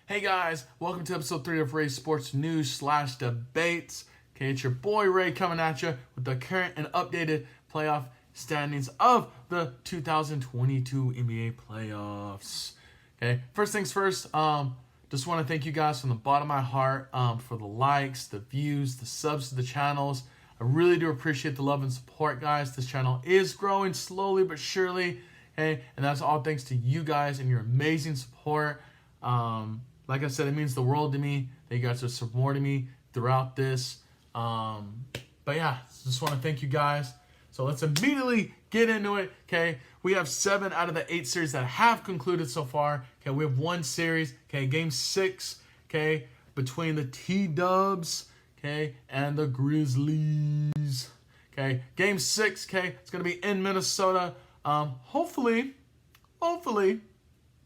Hey guys, welcome to episode 3 of Ray's Sports News / Debates. Okay, it's your boy Ray coming at you with the current and updated playoff standings of the 2022 NBA playoffs. Okay, first things first, just want to thank you guys from the bottom of my heart for the likes, the views, the subs to the channels. I really do appreciate the love and support, guys. This channel is growing slowly but surely, okay, and that's all thanks to you guys and your amazing support. Like I said, it means the world to me that you guys are supporting me throughout this. But yeah, just want to thank you guys. So let's immediately get into it. Okay, we have 7 out of the 8 series that have concluded so far. Okay, we have one series. Okay, game 6. Okay, between the T-Dubs. Okay, and the Grizzlies. Okay, game 6. Okay, it's gonna be in Minnesota. Hopefully,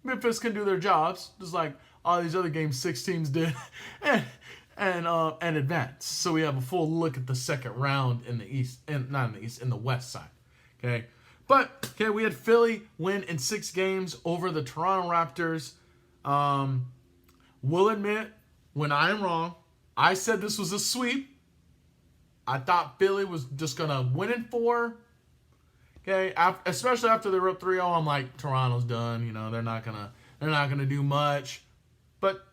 Memphis can do their jobs, just like all these other game 6 teams did, and advance. So we have a full look at the second round in the East, and not in the East, in the West side. Okay, but okay, we had Philly win in 6 games over the Toronto Raptors. Will admit when I am wrong. I said this was a sweep. I thought Philly was just gonna win in 4. Okay, especially after they were up 3-0, I'm like, Toronto's done. You know, they're not gonna do much. But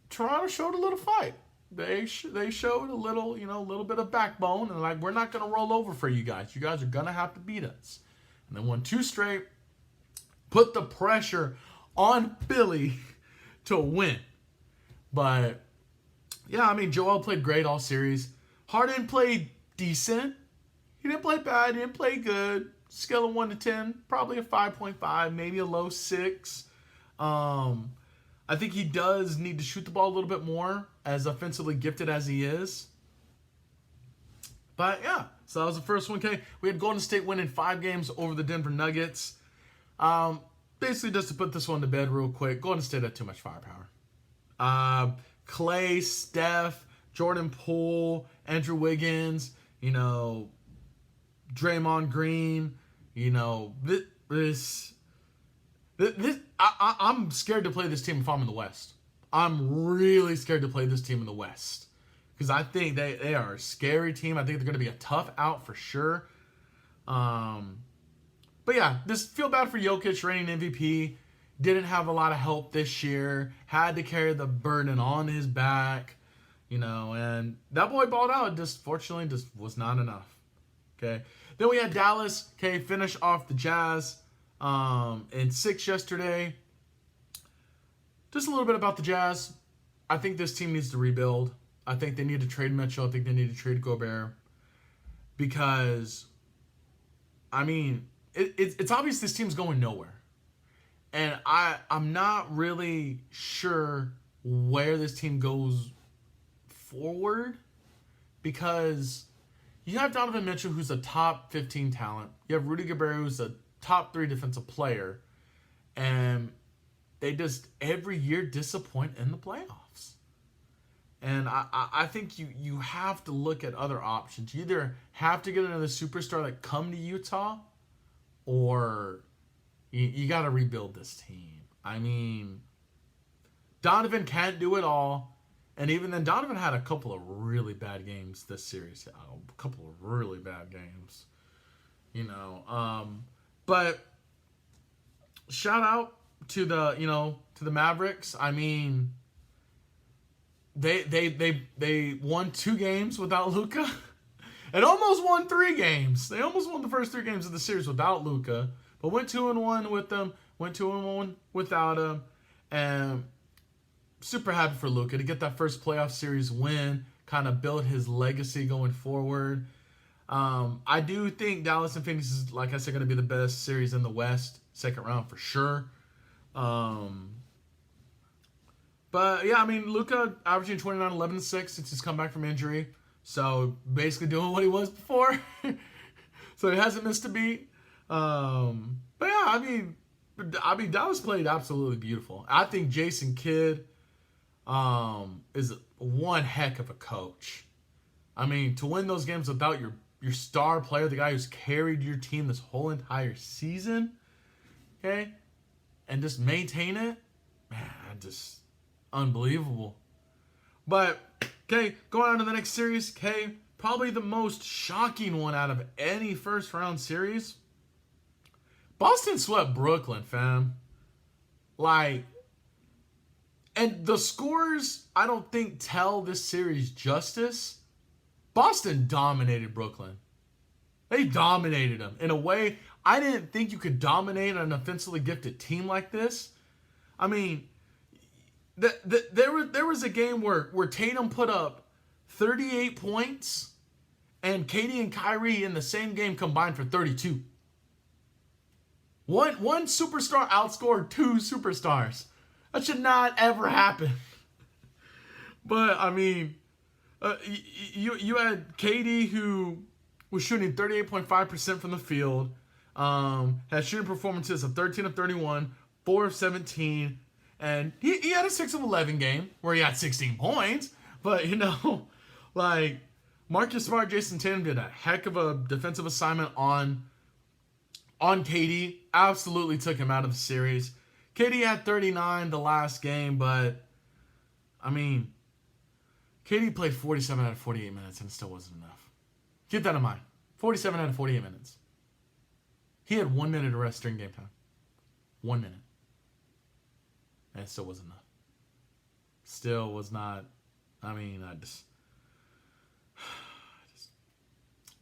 Toronto showed a little fight. They showed a little bit of backbone, and like, we're not gonna roll over for you guys. You guys are gonna have to beat us. And they won 2 straight. Put the pressure on Philly to win. But yeah, I mean, Joel played great all series. Harden played decent. He didn't play bad. He didn't play good. Scale of 1 to 10, probably a 5.5, maybe a low 6. I think he does need to shoot the ball a little bit more, as offensively gifted as he is. But yeah, so that was the first one. Okay, we had Golden State winning 5 games over the Denver Nuggets. Basically, just to put this one to bed real quick, Golden State had too much firepower. Clay, Steph, Jordan Poole, Andrew Wiggins, Draymond Green, I'm scared to play this team if I'm in the West. I'm really scared to play this team in the West because I think they are a scary team. I think they're going to be a tough out for sure. But yeah, just feel bad for Jokic, reigning MVP. Didn't have a lot of help this year. Had to carry the burden on his back, and that boy balled out. Fortunately, just was not enough. Okay. Then we had Dallas, finish off the Jazz in 6 yesterday. Just a little bit about the Jazz. I think this team needs to rebuild. I think they need to trade Mitchell. I think they need to trade Gobert. Because, I mean, it's obvious this team's going nowhere. And I'm not really sure where this team goes forward. Because you have Donovan Mitchell, who's a top 15 talent. You have Rudy Gobert, who's a top 3 defensive player. And they just every year disappoint in the playoffs. And I think you have to look at other options. You either have to get another superstar that come to Utah, or you got to rebuild this team. I mean, Donovan can't do it all. And even then, Donovan had a couple of really bad games this series. A couple of really bad games. But shout out to the Mavericks. I mean, they won 2 games without Luka, and almost won 3 games. They almost won the first 3 games of the series without Luka, but went 2-1 with them. Went 2-1 without him, and super happy for Luka to get that first playoff series win. Kind of build his legacy going forward. I do think Dallas and Phoenix is, like I said, going to be the best series in the West, second round for sure. But yeah, I mean, Luka averaging 29, 11, and 6 since he's come back from injury. So basically doing what he was before. So he hasn't missed a beat. But yeah, I mean, Dallas played absolutely beautiful. I think Jason Kidd is one heck of a coach. I mean, to win those games without your star player, the guy who's carried your team this whole entire season, and just maintain it, man, unbelievable. But, okay, going on to the next series, okay, probably the most shocking one out of any first round series. Boston swept Brooklyn, fam. Like, and the scores, I don't think, tell this series justice. Boston dominated Brooklyn. They dominated them in a way I didn't think you could dominate an offensively gifted team like this. I mean, there was a game where Tatum put up 38 points and KD and Kyrie in the same game combined for 32. One superstar outscored two superstars. That should not ever happen. But, I mean, you had KD who was shooting 38.5% from the field, had shooting performances of 13 of 31, 4 of 17, and he had a 6 of 11 game where he had 16 points. But, like, Marcus Smart, Jason Tatum did a heck of a defensive assignment on KD. Absolutely took him out of the series. KD had 39 the last game, but, I mean, KD played 47 out of 48 minutes and it still wasn't enough. Keep that in mind. 47 out of 48 minutes. He had 1 minute of rest during game time. 1 minute. And it still wasn't enough. Still was not. I mean, I just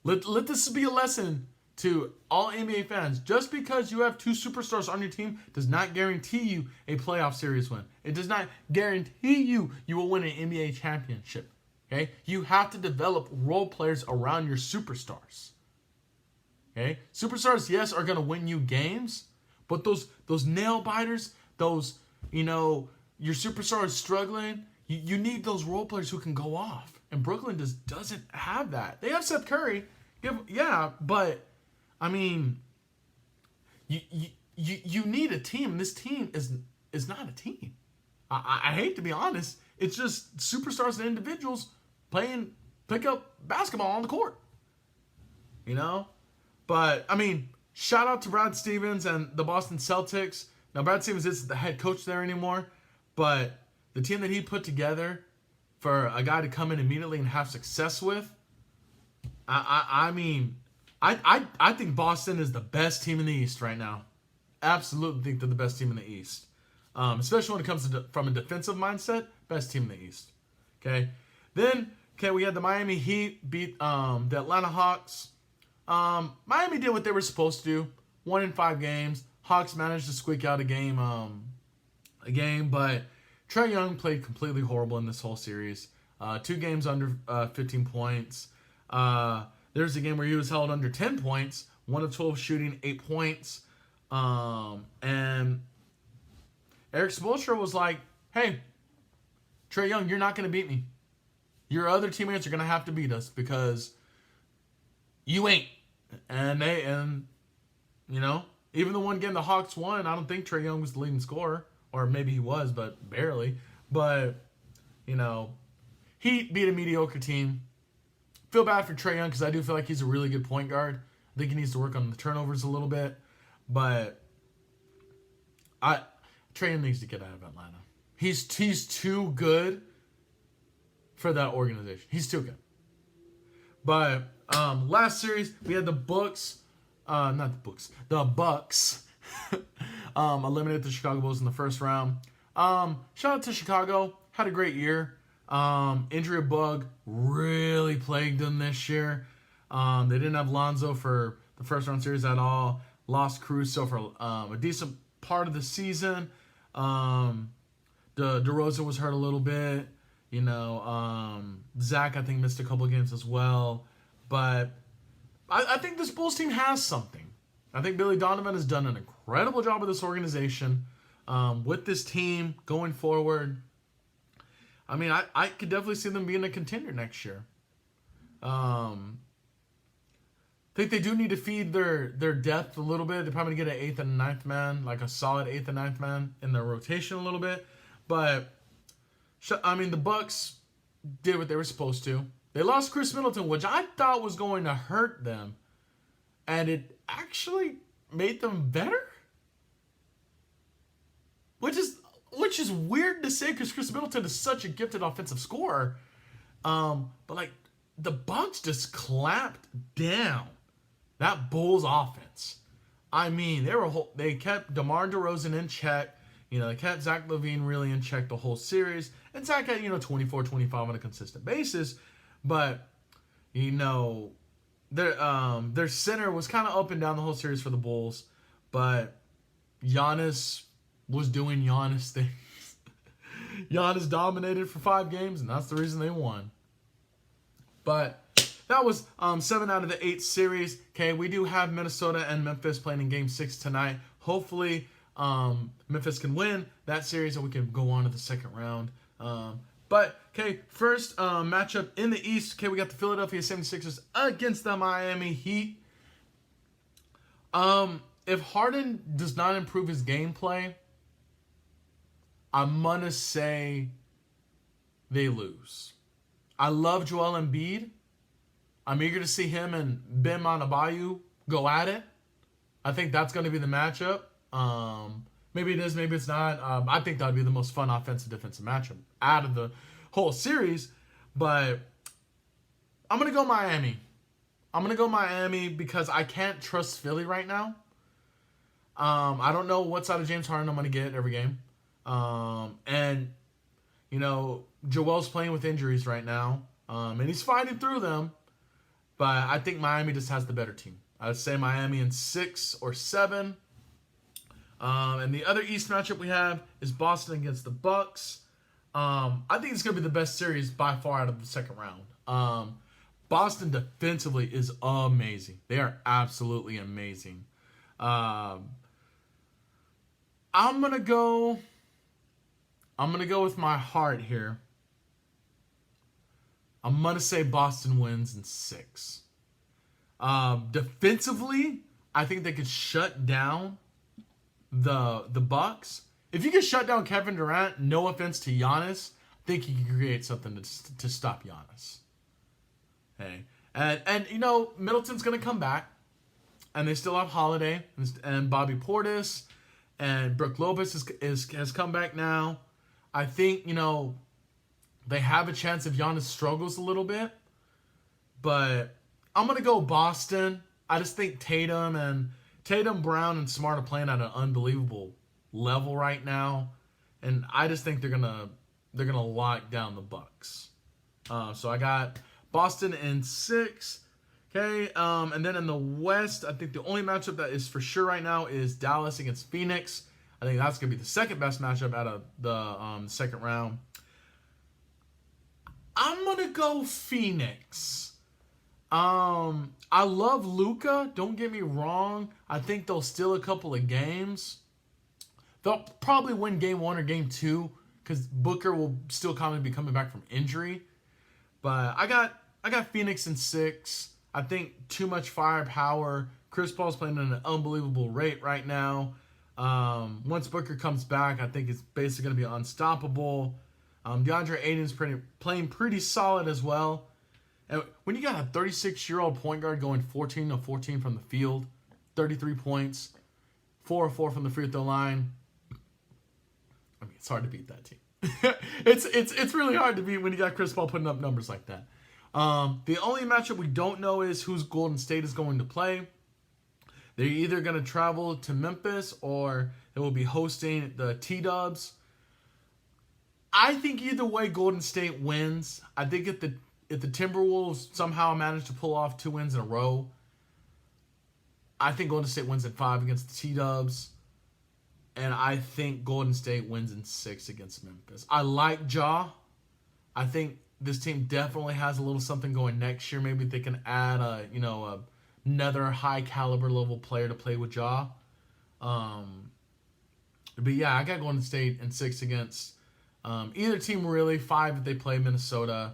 let this be a lesson to all NBA fans. Just because you have two superstars on your team does not guarantee you a playoff series win. It does not guarantee you will win an NBA championship. Okay? You have to develop role players around your superstars. Okay? Superstars, yes, are going to win you games, but those nail biters, those, your superstar is struggling, you need those role players who can go off. And Brooklyn just doesn't have that. They have Seth Curry. Yeah, but I mean, you need a team. This team is not a team. I hate to be honest. It's just superstars and individuals playing pickup basketball on the court. But I mean, shout out to Brad Stevens and the Boston Celtics. Now Brad Stevens isn't the head coach there anymore, but the team that he put together for a guy to come in immediately and have success with, I mean, I think Boston is the best team in the East right now. Absolutely think they're the best team in the East. Especially when it comes to from a defensive mindset, best team in the East. Okay. Then, we had the Miami Heat beat the Atlanta Hawks. Miami did what they were supposed to do. 1 in 5 games. Hawks managed to squeak out a game, but Trae Young played completely horrible in this whole series. 2 games under 15 points. There's a game where he was held under 10 points, 1 of 12 shooting, 8 points. And Eric Spoelstra was like, hey, Trae Young, you're not going to beat me. Your other teammates are going to have to beat us because you ain't. And even the one game the Hawks won, I don't think Trae Young was the leading scorer. Or maybe he was, but barely. But, Heat beat a mediocre team. Feel bad for Trae Young because I do feel like he's a really good point guard. I think he needs to work on the turnovers a little bit. But Trae Young needs to get out of Atlanta. He's too good for that organization. He's too good. But last series, we had the Bucks. The Bucks eliminated the Chicago Bulls in the first round. Shout out to Chicago. Had a great year. Injury bug really plagued them this year. They didn't have Lonzo for the first round series at all. Lost Caruso for a decent part of the season. DeRozan was hurt a little bit. Zach, I think, missed a couple of games as well. But I think this Bulls team has something. I think Billy Donovan has done an incredible job with this organization, with this team going forward. I mean, I could definitely see them being a contender next year. I think they do need to feed their depth a little bit. They're probably going to get an 8th and 9th man, like a solid 8th and 9th man in their rotation a little bit. But, I mean, the Bucks did what they were supposed to. They lost Chris Middleton, which I thought was going to hurt them. And it actually made them better? Which is which is weird to say because Chris Middleton is such a gifted offensive scorer. But like the Bucks just clamped down that Bulls offense. I mean, they kept DeMar DeRozan in check. You know, they kept Zach LaVine really in check the whole series. And Zach had, 24, 25 on a consistent basis. But, their center was kind of up and down the whole series for the Bulls. But Giannis was doing Giannis things. Giannis dominated for 5 games, and that's the reason they won. But that was 7 out of the 8 series. Okay, we do have Minnesota and Memphis playing in Game 6 tonight. Hopefully, Memphis can win that series and we can go on to the second round. But, okay, first matchup in the East. Okay, we got the Philadelphia 76ers against the Miami Heat. If Harden does not improve his gameplay, I'm going to say they lose. I love Joel Embiid. I'm eager to see him and Bam Adebayo go at it. I think that's going to be the matchup. Maybe it is, maybe it's not. I think that would be the most fun offensive-defensive matchup out of the whole series. But I'm going to go Miami. I'm going to go Miami because I can't trust Philly right now. I don't know what side of James Harden I'm going to get every game. And, Joel's playing with injuries right now. And he's fighting through them. But I think Miami just has the better team. I would say Miami in 6 or 7. And the other East matchup we have is Boston against the Bucks. I think it's going to be the best series by far out of the second round. Boston defensively is amazing. They are absolutely amazing. I'm gonna go with my heart here. I'm gonna say Boston wins in 6. Defensively, I think they could shut down the Bucks. If you can shut down Kevin Durant, no offense to Giannis, I think you can create something to stop Giannis. Hey, and Middleton's gonna come back, and they still have Holiday and Bobby Portis, and Brook Lopez has come back now. I think they have a chance if Giannis struggles a little bit, but I'm gonna go Boston. I just think Tatum, Brown, and Smart are playing at an unbelievable level right now, and I just think they're gonna lock down the Bucks. So I got Boston in 6. Okay, and then in the West, I think the only matchup that is for sure right now is Dallas against Phoenix. I think that's gonna be the second best matchup out of the second round. I'm gonna go Phoenix. I love Luka. Don't get me wrong. I think they'll steal a couple of games. They'll probably win game 1 or game 2 because Booker will still be coming back from injury. But I got Phoenix in 6. I think too much firepower. Chris Paul's playing at an unbelievable rate right now. Once Booker comes back, I think it's basically going to be unstoppable. DeAndre Ayton's playing pretty solid as well. And when you got a 36-year-old point guard going 14 of 14 from the field, 33 points, 4 of 4 from the free throw line, I mean, it's hard to beat that team. It's really hard to beat when you got Chris Paul putting up numbers like that. The only matchup we don't know is who's Golden State is going to play. They're either going to travel to Memphis or they will be hosting the T-Dubs. I think either way, Golden State wins. I think if the Timberwolves somehow manage to pull off 2 wins in a row, I think Golden State wins in 5 against the T-Dubs. And I think Golden State wins in 6 against Memphis. I like Ja. I think this team definitely has a little something going next year. Maybe they can add another high caliber level player to play with Ja. But yeah, I got Golden State in 6 against either team really. 5 if they play Minnesota.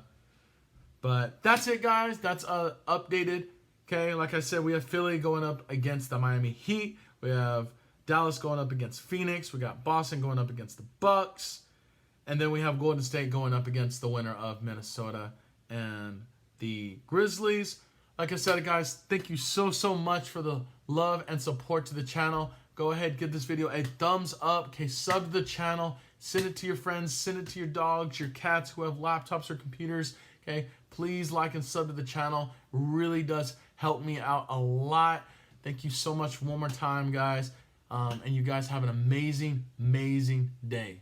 But that's it, guys. That's updated. Okay, like I said, we have Philly going up against the Miami Heat. We have Dallas going up against Phoenix. We got Boston going up against the Bucks. And then we have Golden State going up against the winner of Minnesota and the Grizzlies. Like I said, guys, thank you so much for the love and support to the channel. Go ahead, give this video a thumbs up. Okay, sub to the channel. Send it to your friends. Send it to your dogs, your cats who have laptops or computers. Okay, please like and sub to the channel. Really does help me out a lot. Thank you so much one more time, guys. And you guys have an amazing, amazing day.